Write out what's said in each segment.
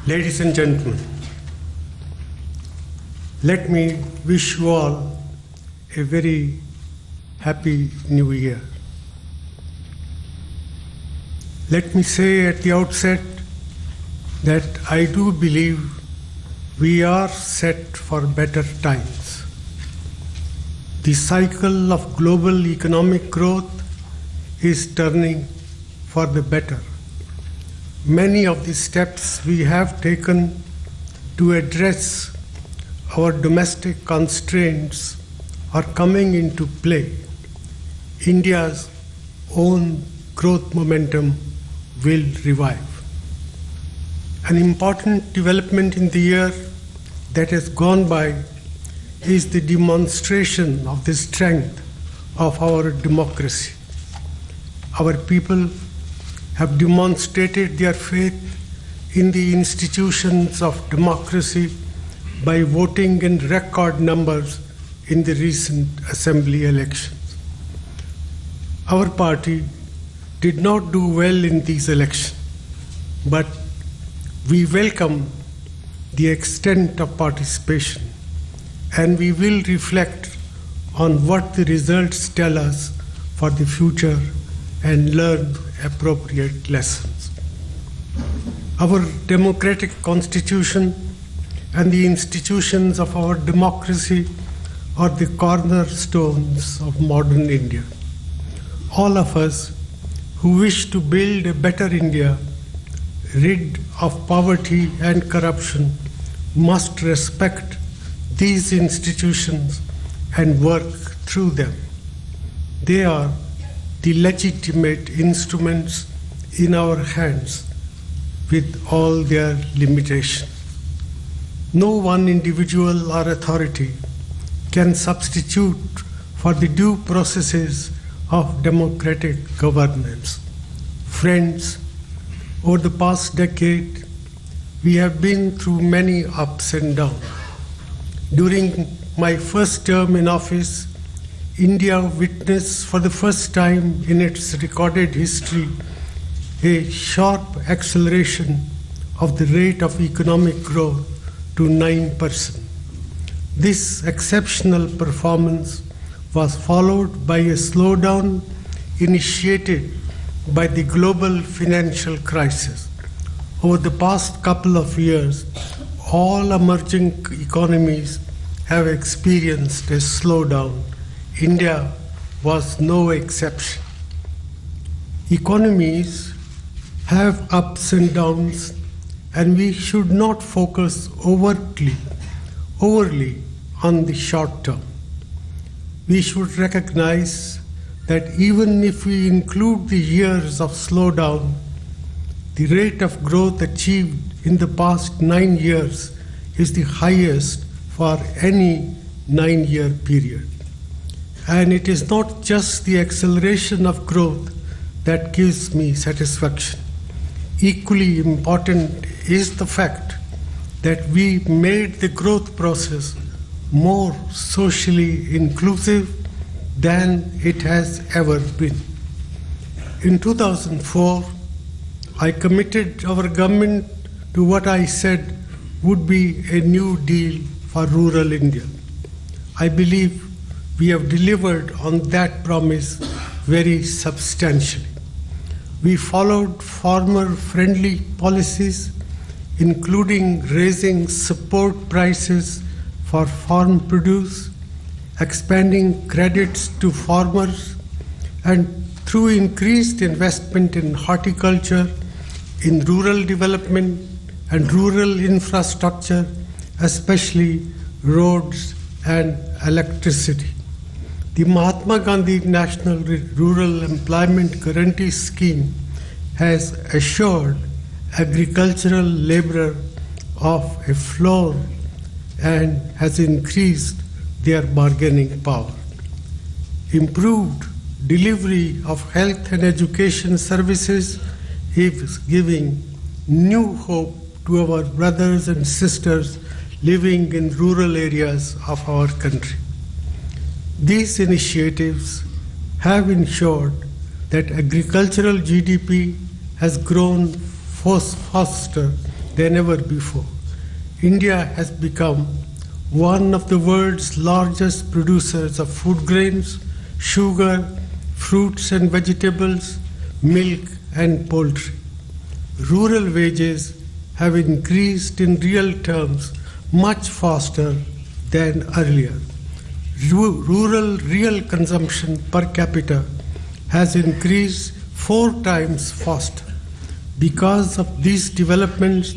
Ladies and gentlemen, let me wish you all a very happy new year. Let me say at the outset that I do believe we are set for better times. The cycle of global economic growth is turning for the better. Many of the steps we have taken to address our domestic constraints are coming into play. India's own growth momentum will revive. An important development in the year that has gone by is the demonstration of the strength of our democracy. Our people have demonstrated their faith in the institutions of democracy by voting in record numbers in the recent assembly elections. Our party did not do well in these elections, but we welcome the extent of participation, and we will reflect on what the results tell us for the future and learn appropriate lessons. Our democratic constitution and the institutions of our democracy are the cornerstones of modern India. All of us who wish to build a better India, rid of poverty and corruption, must respect these institutions and work through them. They are the legitimate instruments in our hands with all their limitations. No one individual or authority can substitute for the due processes of democratic governance. Friends, over the past decade, we have been through many ups and downs. During my first term in office, India witnessed for the first time in its recorded history a sharp acceleration of the rate of economic growth to 9%. This exceptional performance was followed by a slowdown initiated by the global financial crisis. Over the past couple of years, all emerging economies have experienced a slowdown. India was no exception. Economies have ups and downs, and we should not focus overly on the short term. We should recognize that even if we include the years of slowdown, the rate of growth achieved in the past 9 years is the highest for any 9-year period. And it is not just the acceleration of growth that gives me satisfaction. Equally important is the fact that we made the growth process more socially inclusive than it has ever been. In 2004, I committed our government to what I said would be a new deal for rural India. I believe we have delivered on that promise very substantially. We followed farmer-friendly policies, including raising support prices for farm produce, expanding credits to farmers, and through increased investment in horticulture, in rural development and rural infrastructure, especially roads and electricity. The Mahatma Gandhi National Rural Employment Guarantee Scheme has assured agricultural labourers of a floor and has increased their bargaining power. Improved delivery of health and education services is giving new hope to our brothers and sisters living in rural areas of our country. These initiatives have ensured that agricultural GDP has grown faster than ever before. India has become one of the world's largest producers of food grains, sugar, fruits and vegetables, milk and poultry. Rural wages have increased in real terms much faster than earlier. Rural real consumption per capita has increased 4 times faster. Because of these developments,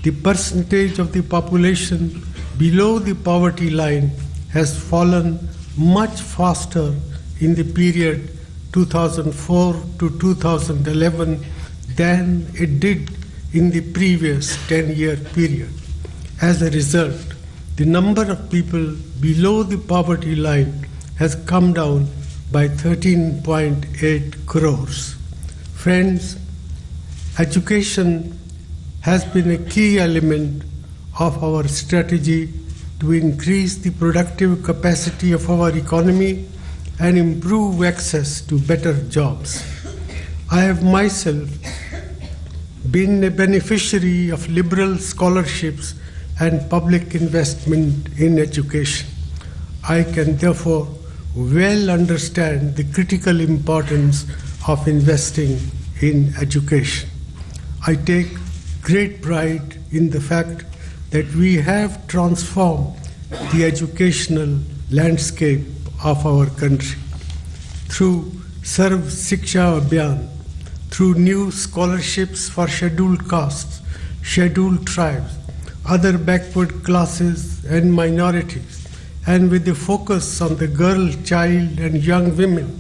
the percentage of the population below the poverty line has fallen much faster in the period 2004 to 2011 than it did in the previous 10-year period. As a result, the number of people below the poverty line has come down by 13.8 crores. Friends, education has been a key element of our strategy to increase the productive capacity of our economy and improve access to better jobs. I have myself been a beneficiary of liberal scholarships and public investment in education. I can therefore well understand the critical importance of investing in education. I take great pride in the fact that we have transformed the educational landscape of our country through Sarv Shiksha Abhiyan, through new scholarships for scheduled castes, scheduled tribes, other backward classes and minorities, and with the focus on the girl, child and young women,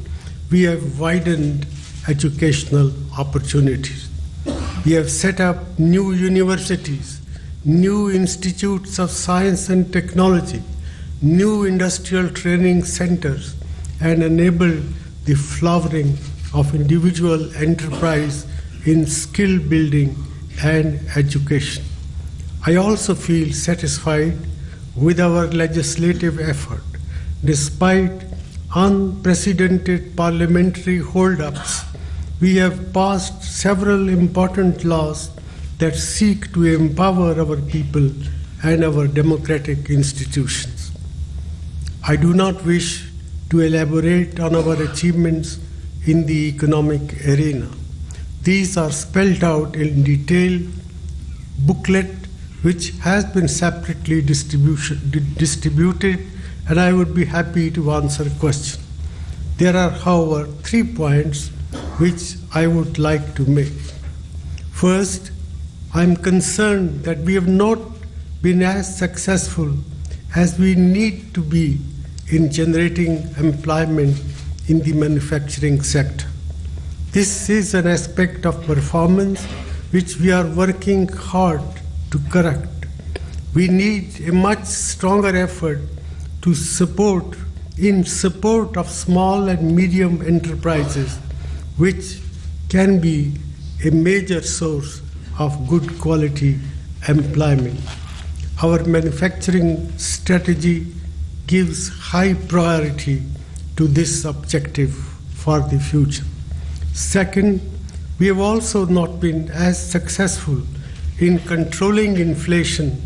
we have widened educational opportunities. We have set up new universities, new institutes of science and technology, new industrial training centers, and enabled the flowering of individual enterprise in skill building and education. I also feel satisfied with our legislative effort. Despite unprecedented parliamentary hold-ups, we have passed several important laws that seek to empower our people and our democratic institutions. I do not wish to elaborate on our achievements in the economic arena. These are spelled out in detail booklet which has been separately distributed, and I would be happy to answer questions. There are, however, 3 points which I would like to make. First, I am concerned that we have not been as successful as we need to be in generating employment in the manufacturing sector. This is an aspect of performance which we are working hard to correct. We need a much stronger effort to support of small and medium enterprises, which can be a major source of good quality employment. Our manufacturing strategy gives high priority to this objective for the future. Second, we have also not been as successful in controlling inflation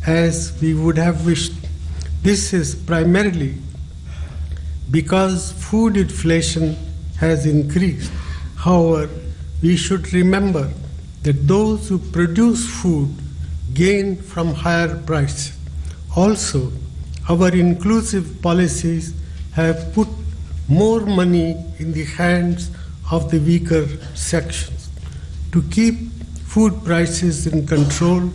as we would have wished. This is primarily because food inflation has increased. However, we should remember that those who produce food gain from higher prices. Also, our inclusive policies have put more money in the hands of the weaker sections. To keep food prices in control,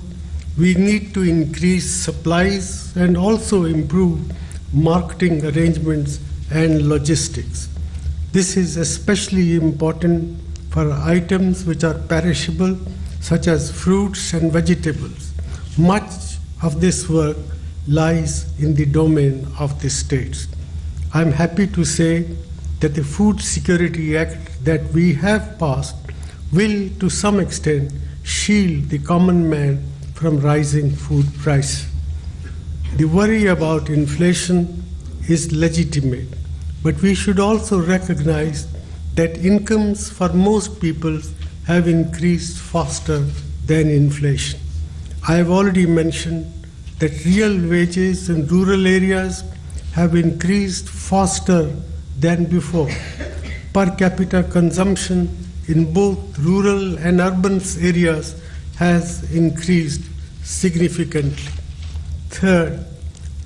we need to increase supplies and also improve marketing arrangements and logistics. This is especially important for items which are perishable, such as fruits and vegetables. Much of this work lies in the domain of the states. I am happy to say that the Food Security Act that we have passed will, to some extent, shield the common man from rising food prices. The worry about inflation is legitimate, but we should also recognize that incomes for most people have increased faster than inflation. I have already mentioned that real wages in rural areas have increased faster than before. Per capita consumption in both rural and urban areas has increased significantly. Third,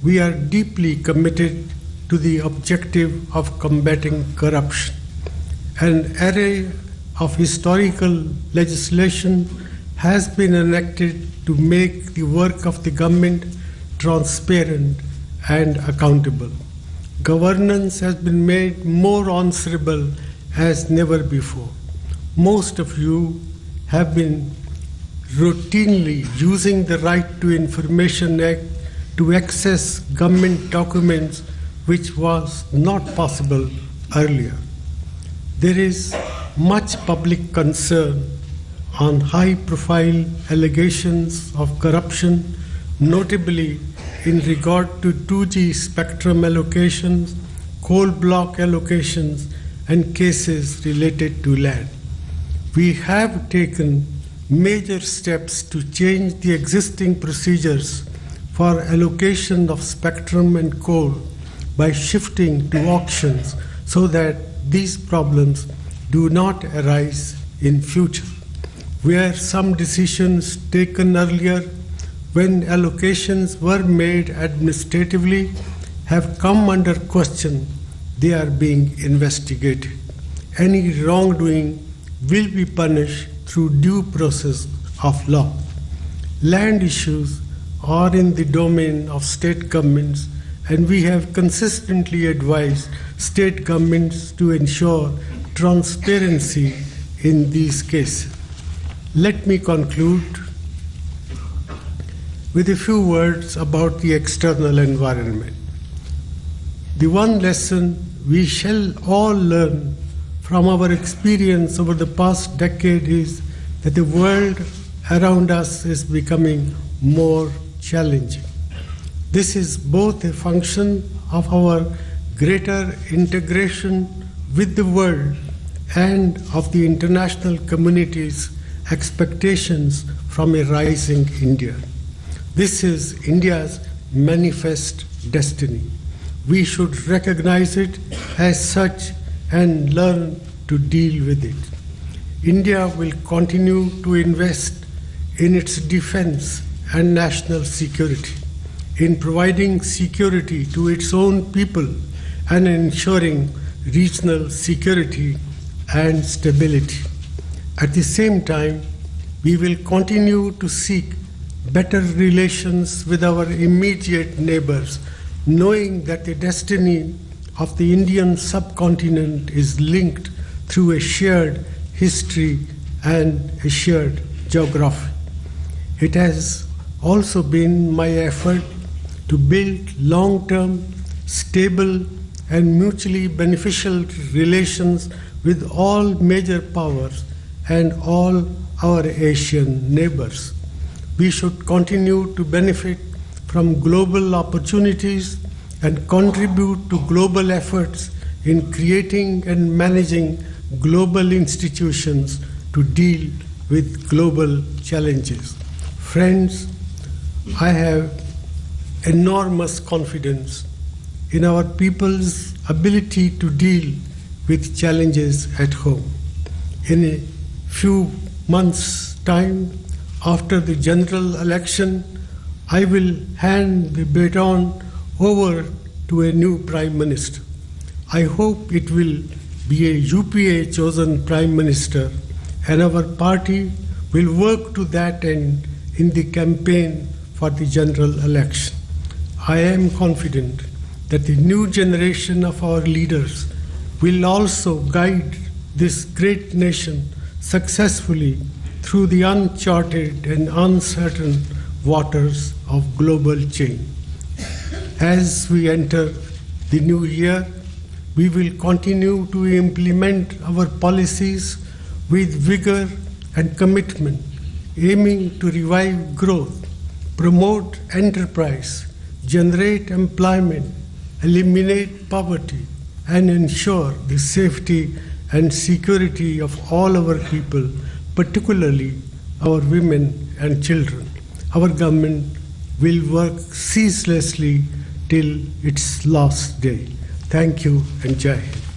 we are deeply committed to the objective of combating corruption. An array of historical legislation has been enacted to make the work of the government transparent and accountable. Governance has been made more answerable as never before. Most of you have been routinely using the Right to Information Act to access government documents, which was not possible earlier. There is much public concern on high-profile allegations of corruption, notably in regard to 2G spectrum allocations, coal block allocations, and cases related to land. We have taken major steps to change the existing procedures for allocation of spectrum and coal by shifting to auctions so that these problems do not arise in future. Where some decisions taken earlier when allocations were made administratively have come under question, they are being investigated. Any wrongdoing will be punished through due process of law. Land issues are in the domain of state governments, and we have consistently advised state governments to ensure transparency in these cases. Let me conclude with a few words about the external environment. The one lesson we shall all learn from our experience over the past decade is that the world around us is becoming more challenging. This is both a function of our greater integration with the world and of the international community's expectations from a rising India. This is India's manifest destiny. We should recognize it as such and learn to deal with it. India will continue to invest in its defense and national security, in providing security to its own people and ensuring regional security and stability. At the same time, we will continue to seek better relations with our immediate neighbors, knowing that the destiny of the Indian subcontinent is linked through a shared history and a shared geography. It has also been my effort to build long-term, stable, and mutually beneficial relations with all major powers and all our Asian neighbors. We should continue to benefit from global opportunities and contribute to global efforts in creating and managing global institutions to deal with global challenges. Friends, I have enormous confidence in our people's ability to deal with challenges at home. In a few months' time, after the general election, I will hand the baton over to a new Prime Minister. I hope it will be a UPA chosen Prime Minister, and our party will work to that end in the campaign for the general election. I am confident that the new generation of our leaders will also guide this great nation successfully through the uncharted and uncertain waters of global change. As we enter the new year, we will continue to implement our policies with vigor and commitment, aiming to revive growth, promote enterprise, generate employment, eliminate poverty, and ensure the safety and security of all our people, particularly our women and children. our government will work ceaselessly till its last day. Thank you and Jai Hind.